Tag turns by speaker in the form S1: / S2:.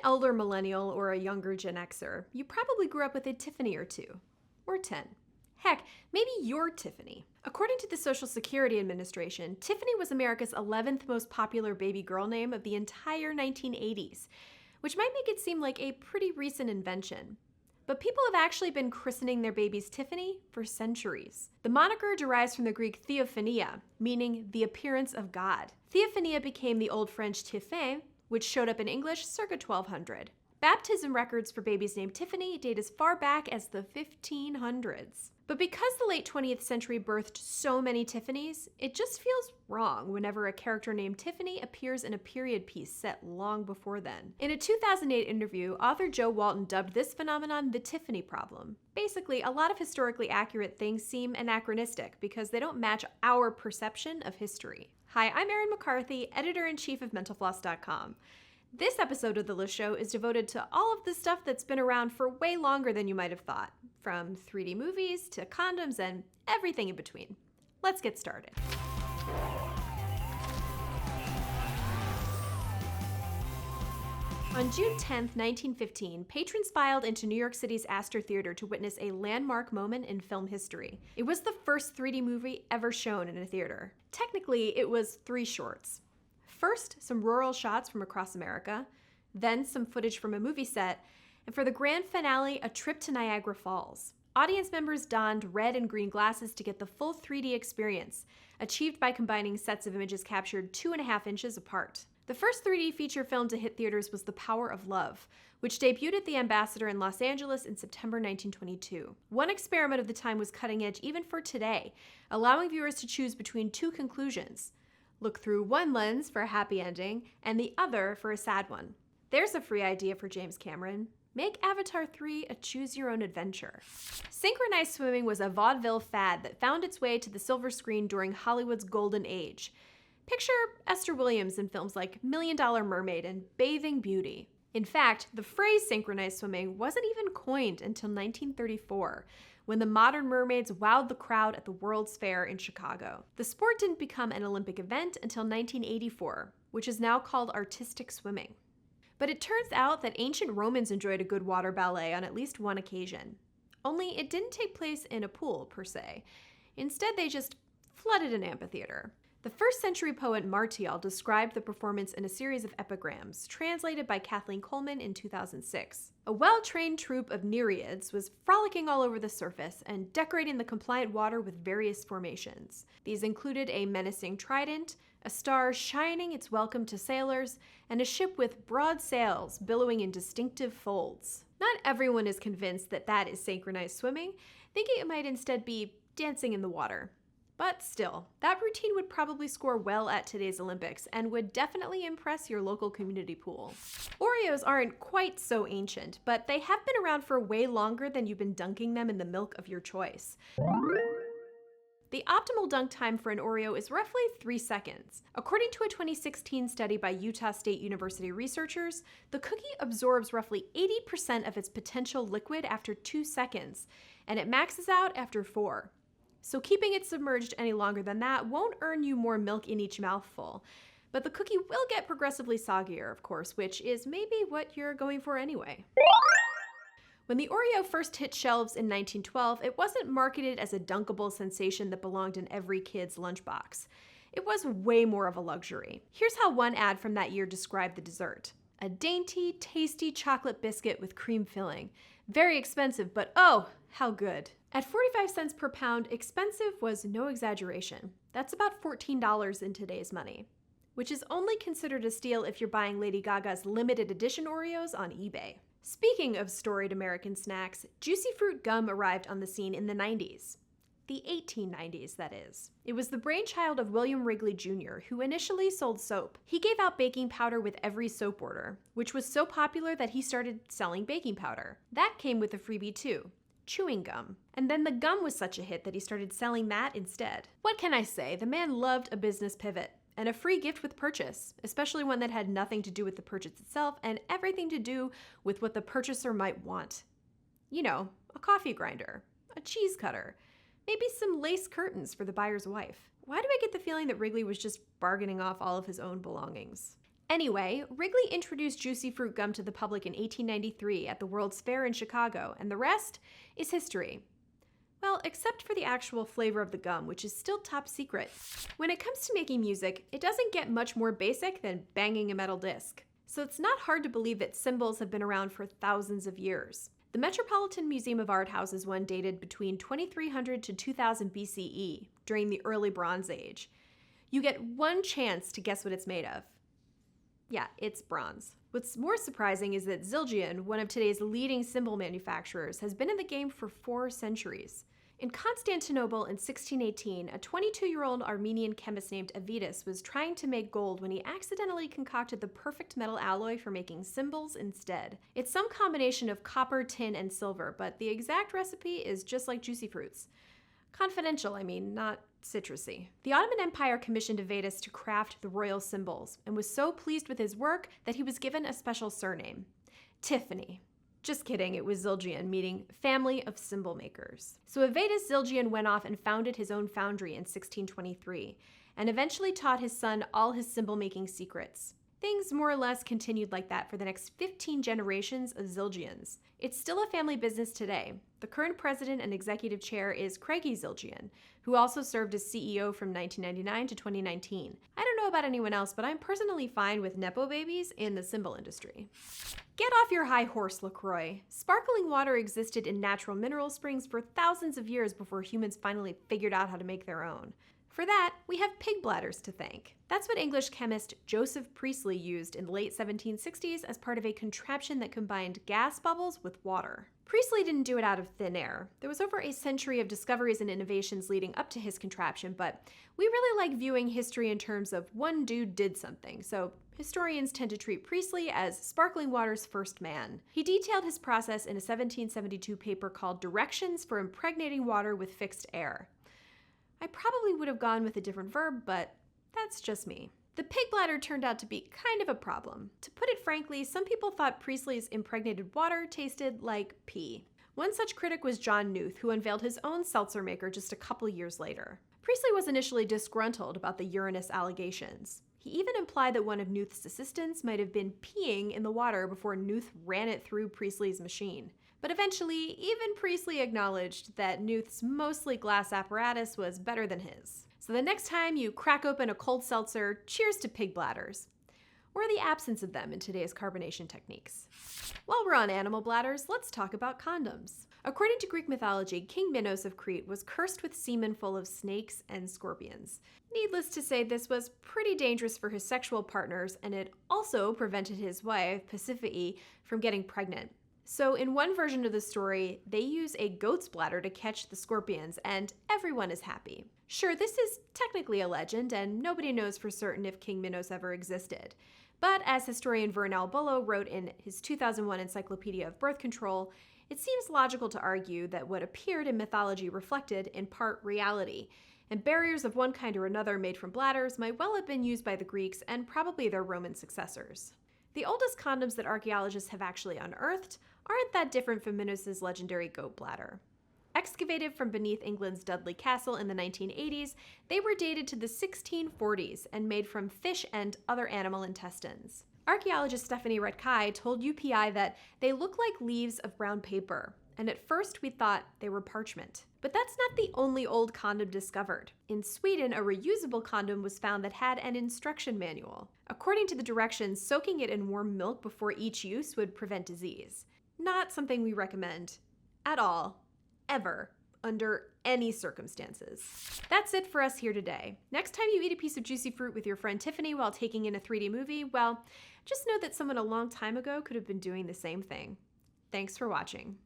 S1: elder millennial or a younger Gen Xer, you probably grew up with a Tiffany or two, or 10. Heck, maybe you're Tiffany. According to the Social Security Administration, Tiffany was America's 11th most popular baby girl name of the entire 1980s, which might make it seem like a pretty recent invention. But people have actually been christening their babies Tiffany for centuries. The moniker derives from the Greek theophania, meaning the appearance of God. Theophania became the Old French Tiffin, which showed up in English circa 1200. Baptism records for babies named Tiffany date as far back as the 1500s. But because the late 20th century birthed so many Tiffany's, it just feels wrong whenever a character named Tiffany appears in a period piece set long before then. In a 2008 interview, author Joe Walton dubbed this phenomenon the Tiffany problem. Basically, a lot of historically accurate things seem anachronistic because they don't match our perception of history. Hi, I'm Erin McCarthy, editor-in-chief of MentalFloss.com. This episode of The List Show is devoted to all of the stuff that's been around for way longer than you might have thought, from 3D movies to condoms and everything in between. Let's get started. On June 10, 1915, patrons filed into New York City's Astor Theater to witness a landmark moment in film history. It was the first 3D movie ever shown in a theater. Technically, it was 3 shorts. First, some rural shots from across America, then some footage from a movie set, and for the grand finale, a trip to Niagara Falls. Audience members donned red and green glasses to get the full 3D experience, achieved by combining sets of images captured 2.5 inches apart. The first 3D feature film to hit theaters was The Power of Love, which debuted at the Ambassador in Los Angeles in September 1922. One experiment of the time was cutting edge even for today, allowing viewers to choose between 2 conclusions. Look through one lens for a happy ending, and the other for a sad one. There's a free idea for James Cameron. Make Avatar 3 a choose-your-own-adventure. Synchronized swimming was a vaudeville fad that found its way to the silver screen during Hollywood's golden age. Picture Esther Williams in films like Million Dollar Mermaid and Bathing Beauty. In fact, the phrase synchronized swimming wasn't even coined until 1934, when the modern mermaids wowed the crowd at the World's Fair in Chicago. The sport didn't become an Olympic event until 1984, which is now called artistic swimming. But it turns out that ancient Romans enjoyed a good water ballet on at least one occasion. Only it didn't take place in a pool, per se. Instead, they just flooded an amphitheater. The first-century poet Martial described the performance in a series of epigrams, translated by Kathleen Coleman in 2006. A well-trained troupe of nereids was frolicking all over the surface and decorating the compliant water with various formations. These included a menacing trident, a star shining its welcome to sailors, and a ship with broad sails billowing in distinctive folds. Not everyone is convinced that that is synchronized swimming, thinking it might instead be dancing in the water. But still, that routine would probably score well at today's Olympics and would definitely impress your local community pool. Oreos aren't quite so ancient, but they have been around for way longer than you've been dunking them in the milk of your choice. The optimal dunk time for an Oreo is roughly 3 seconds. According to a 2016 study by Utah State University researchers, the cookie absorbs roughly 80% of its potential liquid after 2 seconds, and it maxes out after 4. So keeping it submerged any longer than that won't earn you more milk in each mouthful. But the cookie will get progressively soggier, of course, which is maybe what you're going for anyway. When the Oreo first hit shelves in 1912, it wasn't marketed as a dunkable sensation that belonged in every kid's lunchbox. It was way more of a luxury. Here's how one ad from that year described the dessert. A dainty, tasty chocolate biscuit with cream filling. Very expensive, but oh, how good. At 45 cents per pound, expensive was no exaggeration. That's about $14 in today's money, which is only considered a steal if you're buying Lady Gaga's limited edition Oreos on eBay. Speaking of storied American snacks, Juicy Fruit gum arrived on the scene in the 90s. The 1890s, that is. It was the brainchild of William Wrigley Jr., who initially sold soap. He gave out baking powder with every soap order, which was so popular that he started selling baking powder. That came with a freebie too. Chewing gum. And then the gum was such a hit that he started selling that instead. What can I say? The man loved a business pivot and a free gift with purchase, especially one that had nothing to do with the purchase itself and everything to do with what the purchaser might want. You know, a coffee grinder, a cheese cutter, maybe some lace curtains for the buyer's wife. Why do I get the feeling that Wrigley was just bargaining off all of his own belongings? Anyway, Wrigley introduced juicy fruit gum to the public in 1893 at the World's Fair in Chicago, and the rest is history. Well, except for the actual flavor of the gum, which is still top secret. When it comes to making music, it doesn't get much more basic than banging a metal disc. So it's not hard to believe that cymbals have been around for thousands of years. The Metropolitan Museum of Art houses one dated between 2300 to 2000 BCE, during the early Bronze Age. You get one chance to guess what it's made of. Yeah, it's bronze. What's more surprising is that Zildjian, one of today's leading cymbal manufacturers, has been in the game for 4 centuries. In Constantinople in 1618, a 22-year-old Armenian chemist named Avitus was trying to make gold when he accidentally concocted the perfect metal alloy for making cymbals instead. It's some combination of copper, tin, and silver, but the exact recipe is just like juicy fruits. Confidential, I mean, not citrusy. The Ottoman Empire commissioned Avitus to craft the royal cymbals and was so pleased with his work that he was given a special surname, Tiffany. Just kidding, it was Zildjian, meaning family of cymbal makers. So Avitus Zildjian went off and founded his own foundry in 1623, and eventually taught his son all his cymbal making secrets. Things more or less continued like that for the next 15 generations of Zildjians. It's still a family business today. The current president and executive chair is Craigie Zildjian, who also served as CEO from 1999 to 2019. I don't know about anyone else, but I'm personally fine with nepo babies in the cymbal industry. Get off your high horse, LaCroix. Sparkling water existed in natural mineral springs for thousands of years before humans finally figured out how to make their own. For that, we have pig bladders to thank. That's what English chemist Joseph Priestley used in the late 1760s as part of a contraption that combined gas bubbles with water. Priestley didn't do it out of thin air. There was over a century of discoveries and innovations leading up to his contraption, but we really like viewing history in terms of one dude did something, so historians tend to treat Priestley as sparkling water's first man. He detailed his process in a 1772 paper called Directions for Impregnating Water with Fixed Air. I probably would have gone with a different verb, but that's just me. The pig bladder turned out to be kind of a problem. To put it frankly, some people thought Priestley's impregnated water tasted like pee. One such critic was John Knuth, who unveiled his own seltzer maker just a couple years later. Priestley was initially disgruntled about the Uranus allegations. He even implied that one of Knuth's assistants might have been peeing in the water before Knuth ran it through Priestley's machine. But eventually, even Priestley acknowledged that Knuth's mostly glass apparatus was better than his. So the next time you crack open a cold seltzer, cheers to pig bladders. Or the absence of them in today's carbonation techniques. While we're on animal bladders, let's talk about condoms. According to Greek mythology, King Minos of Crete was cursed with semen full of snakes and scorpions. Needless to say, this was pretty dangerous for his sexual partners, and it also prevented his wife, Pasiphae, from getting pregnant. So in one version of the story, they use a goat's bladder to catch the scorpions, and everyone is happy. Sure, this is technically a legend, and nobody knows for certain if King Minos ever existed. But as historian Vernal Bullo wrote in his 2001 Encyclopedia of Birth Control, it seems logical to argue that what appeared in mythology reflected, in part, reality, and barriers of one kind or another made from bladders might well have been used by the Greeks and probably their Roman successors. The oldest condoms that archaeologists have actually unearthed aren't that different from Minos' legendary goat bladder. Excavated from beneath England's Dudley Castle in the 1980s, they were dated to the 1640s and made from fish and other animal intestines. Archaeologist Stephanie Retkai told UPI that they look like leaves of brown paper, and at first we thought they were parchment. But that's not the only old condom discovered. In Sweden, a reusable condom was found that had an instruction manual. According to the directions, soaking it in warm milk before each use would prevent disease. Not something we recommend at all, ever, under any circumstances. That's it for us here today. Next time you eat a piece of juicy fruit with your friend Tiffany while taking in a 3D movie, well, just know that someone a long time ago could have been doing the same thing. Thanks for watching.